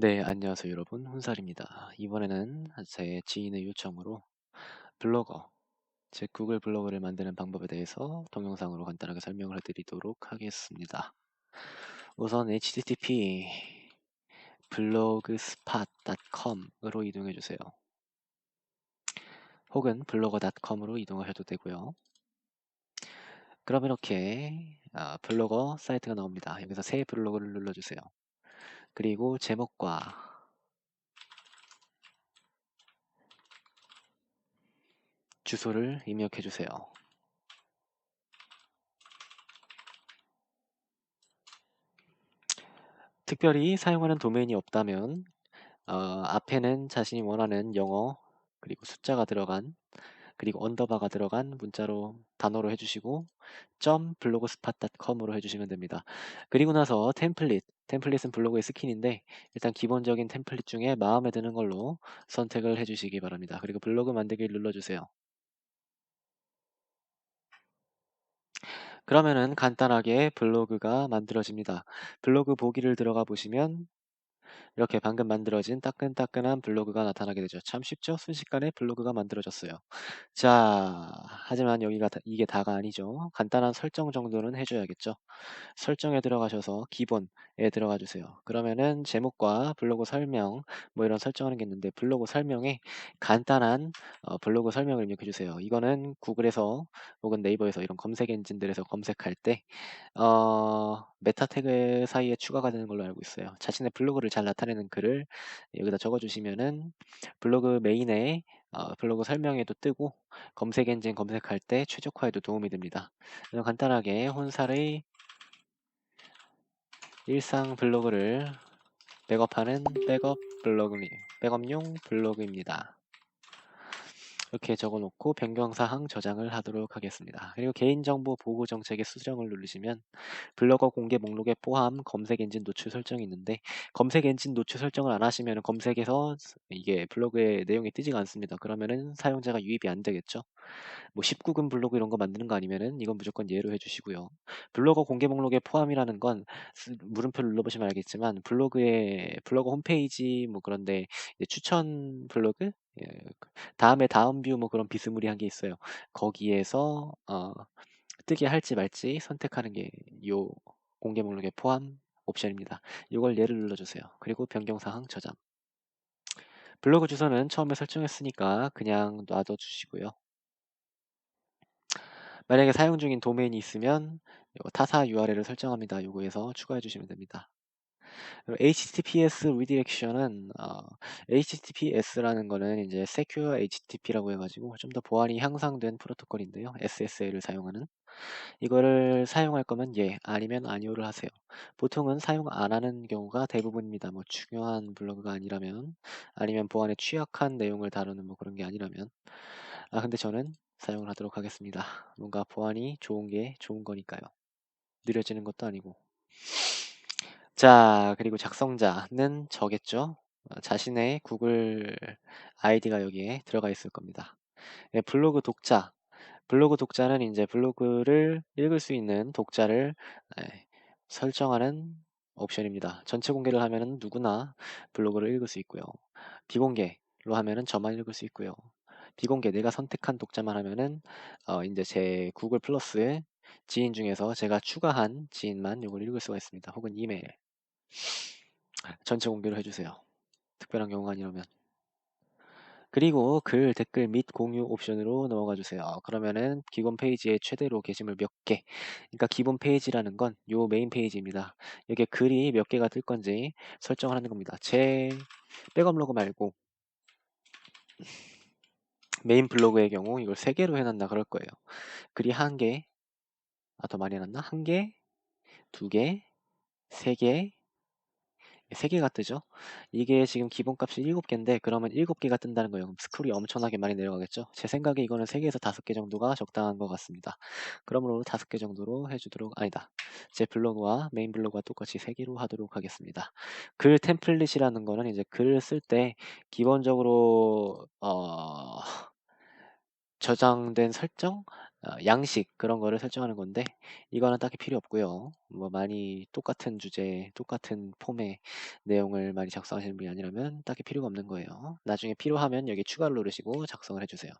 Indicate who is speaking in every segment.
Speaker 1: 네, 안녕하세요 여러분. 훈살입니다. 이번에는 제 지인의 요청으로 블로거, 즉 구글 블로그를 만드는 방법에 대해서 동영상으로 간단하게 설명을 해드리도록 하겠습니다. 우선 http blogspot.com으로 이동해 주세요. 혹은 blogger.com으로 이동하셔도 되고요. 그럼 이렇게 블로거 사이트가 나옵니다. 여기서 새 블로그를 눌러주세요. 그리고 제목과 주소를 입력해 주세요. 특별히 사용하는 도메인이 없다면 앞에는 자신이 원하는 영어 그리고 숫자가 들어간 그리고 언더바가 들어간 문자로 단어로 해주시고 .blogspot.com으로 해주시면 됩니다. 그리고 나서 템플릿은 블로그의 스킨인데 일단 기본적인 템플릿 중에 마음에 드는 걸로 선택을 해주시기 바랍니다. 그리고 블로그 만들기를 눌러주세요. 그러면은 간단하게 블로그가 만들어집니다. 블로그 보기를 들어가 보시면 이렇게 방금 만들어진 따끈따끈한 블로그가 나타나게 되죠. 참 쉽죠? 순식간에 블로그가 만들어졌어요. 자, 하지만 이게 다가 아니죠. 간단한 설정 정도는 해줘야겠죠. 설정에 들어가셔서 기본에 들어가 주세요. 그러면은 제목과 블로그 설명 뭐 이런 설정하는 게 있는데 블로그 설명에 간단한 블로그 설명을 입력해 주세요. 이거는 구글에서 혹은 네이버에서 이런 검색 엔진들에서 검색할 때 메타 태그 사이에 추가가 되는 걸로 알고 있어요. 자신의 블로그를 잘 나타내는 글을 여기다 적어주시면은 블로그 메인에 블로그 설명에도 뜨고 검색 엔진 검색할 때 최적화에도 도움이 됩니다. 그래서 간단하게 혼살의 일상 블로그를 백업하는 백업용 블로그입니다. 이렇게 적어놓고 변경사항 저장을 하도록 하겠습니다. 그리고 개인정보 보호 정책의 수정을 누르시면 블로거 공개 목록에 포함 검색 엔진 노출 설정이 있는데 검색 엔진 노출 설정을 안 하시면 검색에서 이게 블로그의 내용이 뜨지가 않습니다. 그러면은 사용자가 유입이 안 되겠죠. 뭐 19금 블로그 이런 거 만드는 거 아니면은 이건 무조건 예로 해주시고요. 블로거 공개 목록에 포함이라는 건 물음표를 눌러보시면 알겠지만 블로그 홈페이지 뭐 그런데 이제 추천 블로그 예, 다음에 다음 뷰 뭐 그런 비스무리한 게 있어요. 거기에서 뜨게 할지 말지 선택하는 게 요 공개 목록에 포함 옵션입니다. 이걸 예를 눌러주세요. 그리고 변경사항 저장. 블로그 주소는 처음에 설정했으니까 그냥 놔둬 주시고요. 만약에 사용 중인 도메인이 있으면 요 타사 URL을 설정합니다. 요거에서 추가해 주시면 됩니다. HTTPS 리디렉션은 HTTPS라는 거는 이제 Secure HTTP라고 해가지고 좀 더 보안이 향상된 프로토콜인데요. SSL을 사용하는 이거를 사용할 거면 예, 아니면 아니오를 하세요. 보통은 사용 안 하는 경우가 대부분입니다. 뭐 중요한 블로그가 아니라면 아니면 보안에 취약한 내용을 다루는 뭐 그런 게 아니라면 근데 저는 사용을 하도록 하겠습니다. 뭔가 보안이 좋은 게 좋은 거니까요. 느려지는 것도 아니고. 자, 그리고 작성자는 저겠죠? 자신의 구글 아이디가 여기에 들어가 있을 겁니다. 예, 블로그 독자는 이제 블로그를 읽을 수 있는 독자를 설정하는 옵션입니다. 전체 공개를 하면은 누구나 블로그를 읽을 수 있고요. 비공개로 하면은 저만 읽을 수 있고요. 비공개 내가 선택한 독자만 하면은 이제 제 구글 플러스의 지인 중에서 제가 추가한 지인만 이걸 읽을 수가 있습니다. 혹은 이메일 전체 공개로 해주세요. 특별한 경우가 아니라면. 그리고 글, 댓글 및 공유 옵션으로 넘어가 주세요. 그러면은 기본 페이지에 최대로 게시물 몇 개. 그러니까 기본 페이지라는 건 요 메인 페이지입니다. 여기에 글이 몇 개가 뜰 건지 설정을 하는 겁니다. 제 백업 로그 말고 메인 블로그의 경우 이걸 3개로 해놨나 그럴 거예요. 글이 1개, 더 많이 해놨나? 1개, 2개, 3개, 3개가 뜨죠. 이게 지금 기본값이 7개인데 그러면 7개가 뜬다는 거예요. 그럼 스크롤이 엄청나게 많이 내려가겠죠. 제 생각에 이거는 3개에서 5개 정도가 적당한 것 같습니다. 그러므로 5개 정도로 해주도록 아니다. 제 블로그와 메인 블로그와 똑같이 3개로 하도록 하겠습니다. 글 템플릿이라는 거는 이제 글을 쓸 때 기본적으로 저장된 설정 양식 그런 거를 설정하는 건데 이거는 딱히 필요 없고요. 뭐 많이 똑같은 주제, 똑같은 폼의 내용을 많이 작성하시는 분이 아니라면 딱히 필요가 없는 거예요. 나중에 필요하면 여기 추가를 누르시고 작성을 해주세요.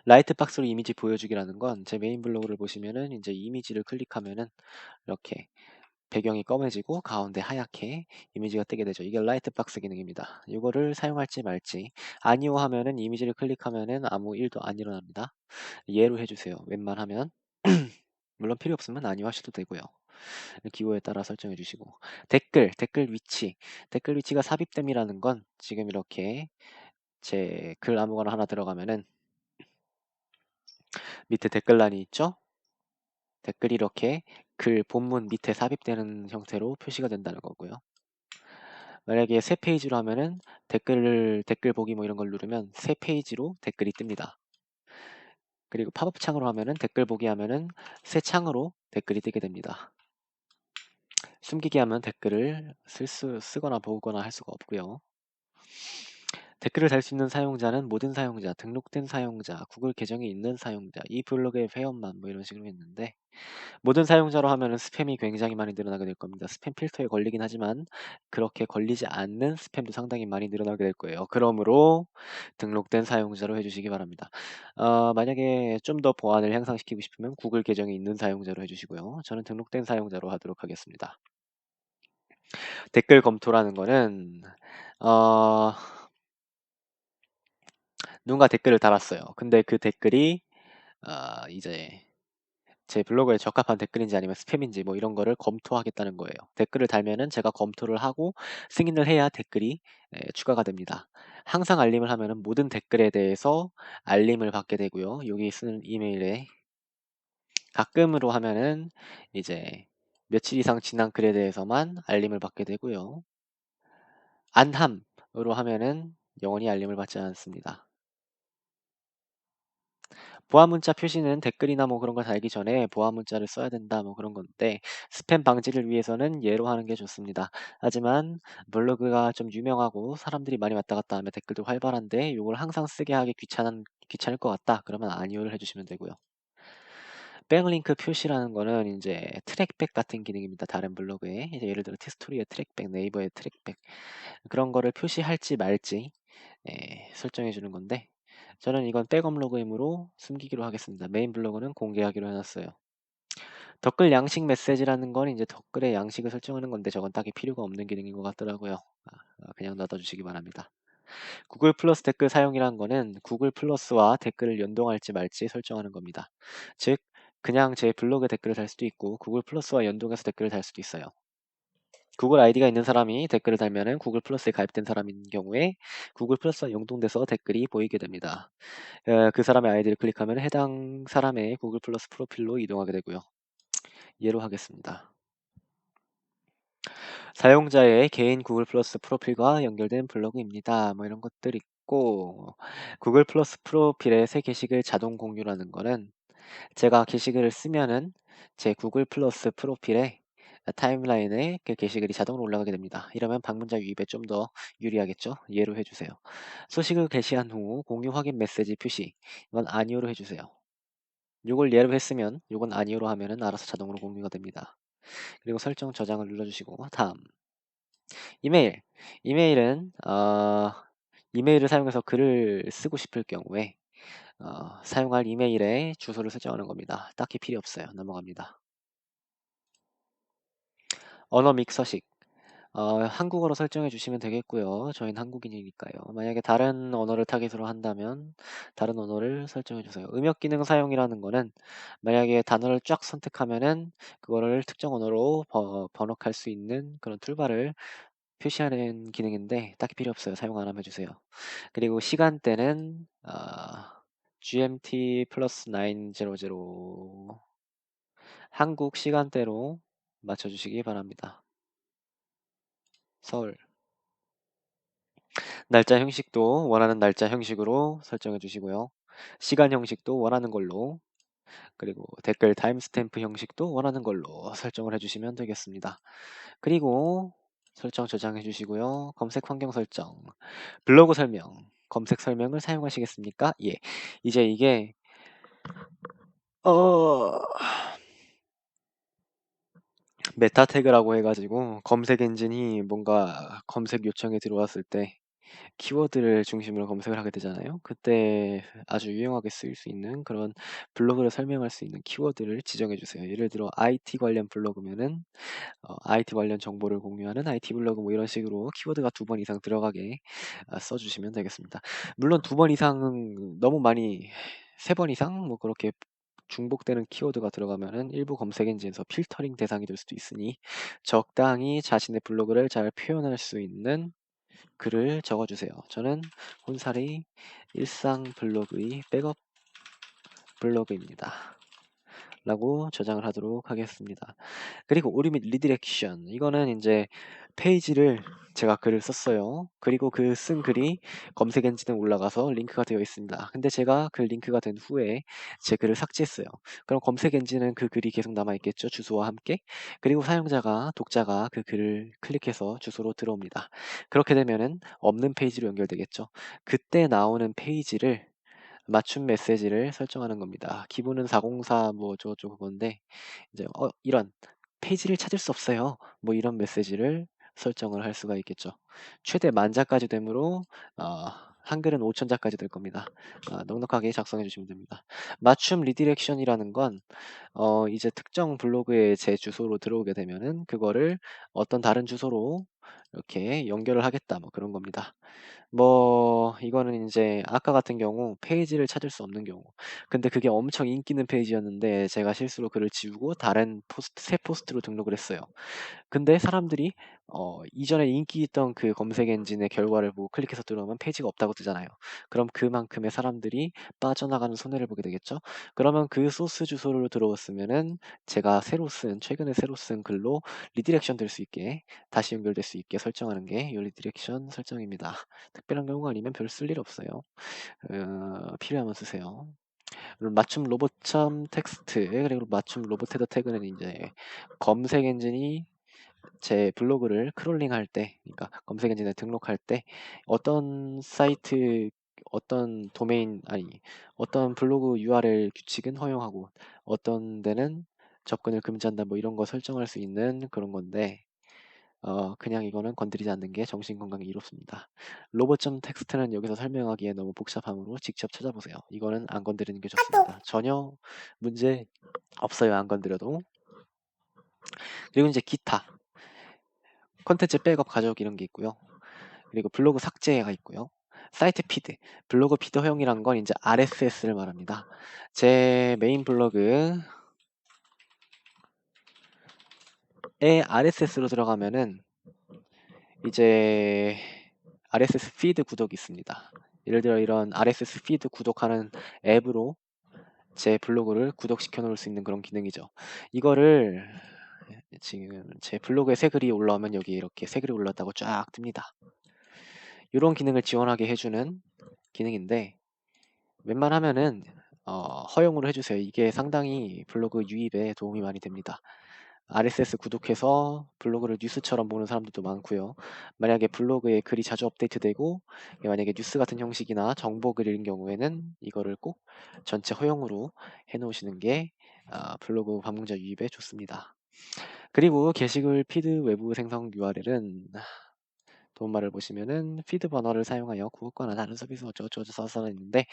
Speaker 1: 라이트 박스로 이미지 보여주기라는 건 제 메인 블로그를 보시면은 이제 이미지를 클릭하면은 이렇게 배경이 검해지고 가운데 하얗게 이미지가 뜨게 되죠. 이게 라이트 박스 기능입니다. 이거를 사용할지 말지 아니요 하면은 이미지를 클릭하면은 아무 일도 안 일어납니다. 예로 해주세요. 웬만하면 물론 필요 없으면 아니요 하셔도 되고요. 기호에 따라 설정해 주시고 댓글 위치가 삽입됨이라는 건 지금 이렇게 제 글 아무거나 하나 들어가면은 밑에 댓글란이 있죠? 댓글이 이렇게 글 본문 밑에 삽입되는 형태로 표시가 된다는 거고요. 만약에 새 페이지로 하면은 댓글 보기 뭐 이런 걸 누르면 새 페이지로 댓글이 뜹니다. 그리고 팝업 창으로 하면은 댓글 보기 하면은 새 창으로 댓글이 뜨게 됩니다. 숨기기 하면 댓글을 쓰거나 보거나 할 수가 없고요. 댓글을 달 수 있는 사용자는 모든 사용자, 등록된 사용자, 구글 계정이 있는 사용자, 이 블로그의 회원만 뭐 이런 식으로 했는데 모든 사용자로 하면은 스팸이 굉장히 많이 늘어나게 될 겁니다. 스팸 필터에 걸리긴 하지만 그렇게 걸리지 않는 스팸도 상당히 많이 늘어나게 될 거예요. 그러므로 등록된 사용자로 해주시기 바랍니다. 만약에 좀 더 보안을 향상시키고 싶으면 구글 계정이 있는 사용자로 해주시고요. 저는 등록된 사용자로 하도록 하겠습니다. 댓글 검토라는 거는 어, 누군가 댓글을 달았어요. 근데 그 댓글이 이제 제 블로그에 적합한 댓글인지 아니면 스팸인지 뭐 이런 거를 검토하겠다는 거예요. 댓글을 달면은 제가 검토를 하고 승인을 해야 댓글이 추가가 됩니다. 항상 알림을 하면은 모든 댓글에 대해서 알림을 받게 되고요. 여기 쓰는 이메일에 가끔으로 하면은 이제 며칠 이상 지난 글에 대해서만 알림을 받게 되고요. 안함으로 하면은 영원히 알림을 받지 않습니다. 보안 문자 표시는 댓글이나 뭐 그런 걸 달기 전에 보안 문자를 써야 된다 뭐 그런 건데 스팸 방지를 위해서는 예로 하는 게 좋습니다. 하지만 블로그가 좀 유명하고 사람들이 많이 왔다 갔다 하면 댓글도 활발한데 이걸 항상 쓰게 하기 귀찮을 것 같다. 그러면 아니오를 해주시면 되고요. 백링크 표시라는 거는 이제 트랙백 같은 기능입니다. 다른 블로그에 이제 예를 들어 티스토리의 트랙백, 네이버의 트랙백 그런 거를 표시할지 말지 설정해 주는 건데 저는 이건 백업 로그이므로 숨기기로 하겠습니다. 메인 블로그는 공개하기로 해놨어요. 댓글 양식 메시지라는 건 이제 댓글의 양식을 설정하는 건데 저건 딱히 필요가 없는 기능인 것 같더라고요. 그냥 놔둬주시기 바랍니다. 구글 플러스 댓글 사용이라는 거는 구글 플러스와 댓글을 연동할지 말지 설정하는 겁니다. 즉 그냥 제 블로그 댓글을 달 수도 있고 구글 플러스와 연동해서 댓글을 달 수도 있어요. 구글 아이디가 있는 사람이 댓글을 달면은 구글 플러스에 가입된 사람인 경우에 구글 플러스와 연동돼서 댓글이 보이게 됩니다. 그 사람의 아이디를 클릭하면 해당 사람의 구글 플러스 프로필로 이동하게 되고요. 예로 하겠습니다. 사용자의 개인 구글 플러스 프로필과 연결된 블로그입니다. 뭐 이런 것들 있고 구글 플러스 프로필의 새 게시글 자동 공유라는 거는 제가 게시글을 쓰면은 제 구글 플러스 프로필에 타임라인에 그 게시글이 자동으로 올라가게 됩니다. 이러면 방문자 유입에 좀 더 유리하겠죠? 예로 해주세요. 소식을 게시한 후 공유 확인 메시지 표시 이건 아니오로 해주세요. 요걸 예로 했으면 요건 아니오로 하면은 알아서 자동으로 공유가 됩니다. 그리고 설정 저장을 눌러주시고 다음 이메일 이메일은 이메일을 사용해서 글을 쓰고 싶을 경우에 사용할 이메일에 주소를 설정하는 겁니다. 딱히 필요 없어요. 넘어갑니다. 언어 믹서식 한국어로 설정해 주시면 되겠고요. 저희는 한국인이니까요. 만약에 다른 언어를 타깃으로 한다면 다른 언어를 설정해 주세요. 음역 기능 사용이라는 거는 만약에 단어를 쫙 선택하면은 그거를 특정 언어로 번역할 수 있는 그런 툴바를 표시하는 기능인데 딱히 필요 없어요. 사용 안 하면 해주세요. 그리고 시간대는 GMT 플러스 900 한국 시간대로 맞춰주시기 바랍니다. 서울 날짜 형식도 원하는 날짜 형식으로 설정해 주시고요. 시간 형식도 원하는 걸로 그리고 댓글 타임스탬프 형식도 원하는 걸로 설정을 해주시면 되겠습니다. 그리고 설정 저장해 주시고요. 검색 환경 설정 블로그 설명 검색 설명을 사용하시겠습니까? 예. 이제 이게 어, 메타 태그라고 해가지고 검색 엔진이 뭔가 검색 요청이 들어왔을 때 키워드를 중심으로 검색을 하게 되잖아요. 그때 아주 유용하게 쓰일 수 있는 그런 블로그를 설명할 수 있는 키워드를 지정해 주세요. 예를 들어 IT 관련 블로그면은 IT 관련 정보를 공유하는 IT 블로그 뭐 이런 식으로 키워드가 2번 이상 들어가게 써주시면 되겠습니다. 물론 2번 이상은 너무 많이 3번 이상 뭐 그렇게 중복되는 키워드가 들어가면은 일부 검색 엔진에서 필터링 대상이 될 수도 있으니 적당히 자신의 블로그를 잘 표현할 수 있는 글을 적어주세요. 저는 혼살이 일상 블로그의 백업 블로그입니다. 라고 저장을 하도록 하겠습니다. 그리고 오류 및 리디렉션 이거는 이제 페이지를 제가 글을 썼어요. 그리고 그 쓴 글이 검색 엔진에 올라가서 링크가 되어 있습니다. 근데 제가 그 링크가 된 후에 제 글을 삭제했어요. 그럼 검색 엔진은 그 글이 계속 남아 있겠죠. 주소와 함께. 그리고 사용자가 독자가 그 글을 클릭해서 주소로 들어옵니다. 그렇게 되면은 없는 페이지로 연결되겠죠. 그때 나오는 페이지를 맞춤 메시지를 설정하는 겁니다. 기본은 404 뭐 어쩌고저쩌고 그건데 이제 이런 페이지를 찾을 수 없어요. 뭐 이런 메시지를 설정을 할 수가 있겠죠. 최대 10,000자까지 되므로 한글은 5,000자까지 될 겁니다. 넉넉하게 작성해 주시면 됩니다. 맞춤 리디렉션이라는 건 이제 특정 블로그에 제 주소로 들어오게 되면은 그거를 어떤 다른 주소로 이렇게 연결을 하겠다 뭐 그런 겁니다. 뭐 이거는 이제 아까 같은 경우 페이지를 찾을 수 없는 경우 근데 그게 엄청 인기 있는 페이지였는데 제가 실수로 글을 지우고 다른 포스트 새 포스트로 등록을 했어요. 근데 사람들이 이전에 인기 있던 그 검색 엔진의 결과를 보고 클릭해서 들어오면 페이지가 없다고 뜨잖아요. 그럼 그만큼의 사람들이 빠져나가는 손해를 보게 되겠죠. 그러면 그 소스 주소로 들어왔으면은 제가 최근에 새로 쓴 글로 리디렉션 될 수 있게 다시 연결될 수 있게 설정하는 게 이 리디렉션 설정입니다. 특별한 경우가 아니면 별 쓸 일 없어요. 필요하면 쓰세요. 맞춤 로봇 텍스트 그리고 맞춤 로봇 헤더 태그는 이제 검색 엔진이 제 블로그를 크롤링할 때, 그러니까 검색 엔진에 등록할 때 어떤 사이트, 어떤 도메인 아니 어떤 블로그 URL 규칙은 허용하고 어떤 데는 접근을 금지한다 뭐 이런 거 설정할 수 있는 그런 건데 그냥 이거는 건드리지 않는 게 정신건강에 이롭습니다. 로봇 텍스트는 여기서 설명하기에 너무 복잡하므로 직접 찾아보세요. 이거는 안 건드리는 게 좋습니다. 전혀 문제 없어요. 안 건드려도. 그리고 이제 기타 콘텐츠 백업 가져오기 이런 게 있고요. 그리고 블로그 삭제가 있고요. 사이트 피드, 블로그 피드 허용이란 건 이제 RSS를 말합니다. 제 메인 블로그에 RSS로 들어가면은 이제 RSS 피드 구독이 있습니다. 예를 들어 이런 RSS 피드 구독하는 앱으로 제 블로그를 구독시켜 놓을 수 있는 그런 기능이죠. 이거를 지금 제 블로그에 새 글이 올라오면 여기 이렇게 새 글이 올랐다고 쫙 뜹니다. 이런 기능을 지원하게 해주는 기능인데 웬만하면은 허용으로 해주세요. 이게 상당히 블로그 유입에 도움이 많이 됩니다. RSS 구독해서 블로그를 뉴스처럼 보는 사람들도 많고요. 만약에 블로그에 글이 자주 업데이트되고 만약에 뉴스 같은 형식이나 정보 글인 경우에는 이거를 꼭 전체 허용으로 해놓으시는 게 블로그 방문자 유입에 좋습니다. 그리고 게시글 피드 외부 생성 URL은 도움말을 보시면은 피드 버너를 사용하여 구독과나 다른 서비스 어쩌고저쩌고 써서 있는데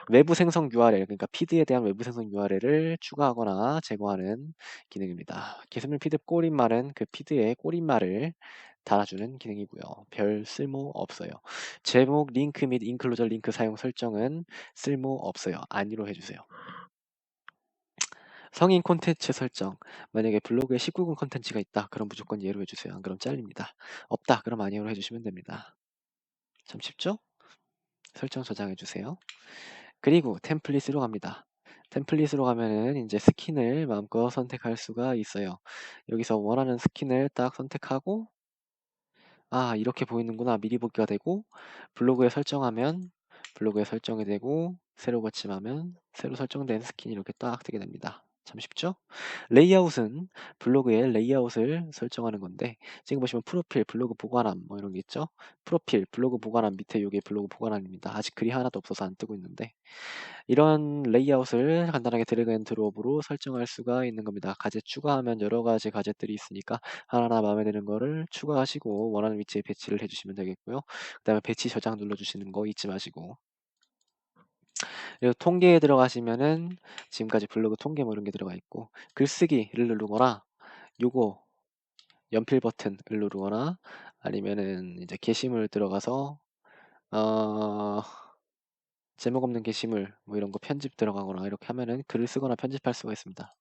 Speaker 1: 외부 생성 URL 그러니까 피드에 대한 외부 생성 URL을 추가하거나 제거하는 기능입니다. 게시물 피드 꼬리말은 그 피드에 꼬리말을 달아주는 기능이고요. 별 쓸모 없어요. 제목 링크 및 인클루저 링크 사용 설정은 쓸모 없어요. 아니로 해주세요. 성인 콘텐츠 설정 만약에 블로그에 19금 콘텐츠가 있다 그럼 무조건 예로 해주세요. 안 그럼 잘립니다. 없다 그럼 아니로 해주시면 됩니다. 참 쉽죠? 설정 저장해 주세요. 그리고 템플릿으로 갑니다. 템플릿으로 가면은 이제 스킨을 마음껏 선택할 수가 있어요. 여기서 원하는 스킨을 딱 선택하고 이렇게 보이는구나 미리 보기가 되고 블로그에 설정하면 블로그에 설정이 되고 새로 거침하면 새로 설정된 스킨이 이렇게 딱 뜨게 됩니다. 참 쉽죠? 레이아웃은 블로그의 레이아웃을 설정하는 건데 지금 보시면 프로필, 블로그 보관함 뭐 이런 게 있죠? 프로필, 블로그 보관함 밑에 이게 블로그 보관함입니다. 아직 글이 하나도 없어서 안 뜨고 있는데 이런 레이아웃을 간단하게 드래그 앤 드롭으로 설정할 수가 있는 겁니다. 가제 추가하면 여러 가지 가제들이 있으니까 하나하나 마음에 드는 거를 추가하시고 원하는 위치에 배치를 해주시면 되겠고요. 그 다음에 배치 저장 눌러주시는 거 잊지 마시고 그리고 통계에 들어가시면은 지금까지 블로그 통계 뭐 이런 게 들어가 있고 글쓰기를 누르거나 요거 연필 버튼을 누르거나 아니면은 이제 게시물 들어가서 어, 제목 없는 게시물 뭐 이런 거 편집 들어가거나 이렇게 하면은 글을 쓰거나 편집할 수가 있습니다.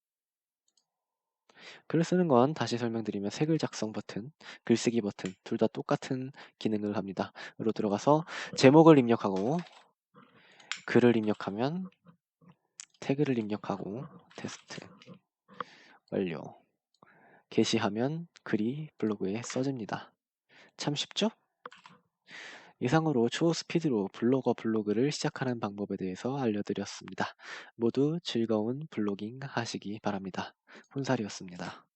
Speaker 1: 글을 쓰는 건 다시 설명드리면 색을 작성 버튼, 글쓰기 버튼 둘 다 똑같은 기능을 합니다. 으로 들어가서 제목을 입력하고 글을 입력하면 태그를 입력하고 테스트 완료. 게시하면 글이 블로그에 써집니다. 참 쉽죠? 이상으로 초스피드로 블로거 블로그를 시작하는 방법에 대해서 알려드렸습니다. 모두 즐거운 블로깅 하시기 바랍니다. 훈살이었습니다.